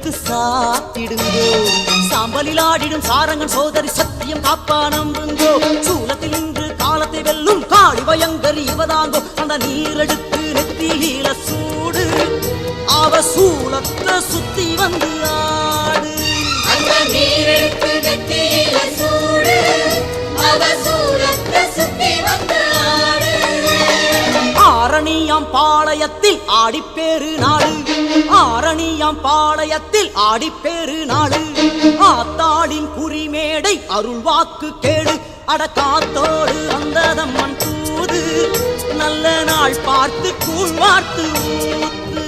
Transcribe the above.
விளக்கு சாத்திடுங்கோ. சாம்பலில் ஆடிடும் சாரங்கன் சோதரி சத்தியம் காப்பா நம்புங்கோ. சூலத்தில் இன்று காலத்தை வெல்லும் காளி பயங்கரி இவதாங்கோ. அந்த நீரெடுத்து நெத்தியில சூடு, அவ சூலத்தை சுத்தி வந்து ஆடு. அந்த நீரெடுத்து நெத்தியில சூடு, அவ சூலத்தை சுத்தி வந்து ஆடு. ஆரணியாம் பாளையத்தில் ஆடிப்பேறு நாடு, ஆரணியாம் பாளையத்தில் ஆடிப்பேறு நாடு. ஆத்தாளின் குறிமேடை அருள் வாக்கு கேடு, அடக்காத்தோடு வந்ததம்மன் தூது. நல்ல நாள் பார்த்து கூழ் வார்த்து ஊத்து.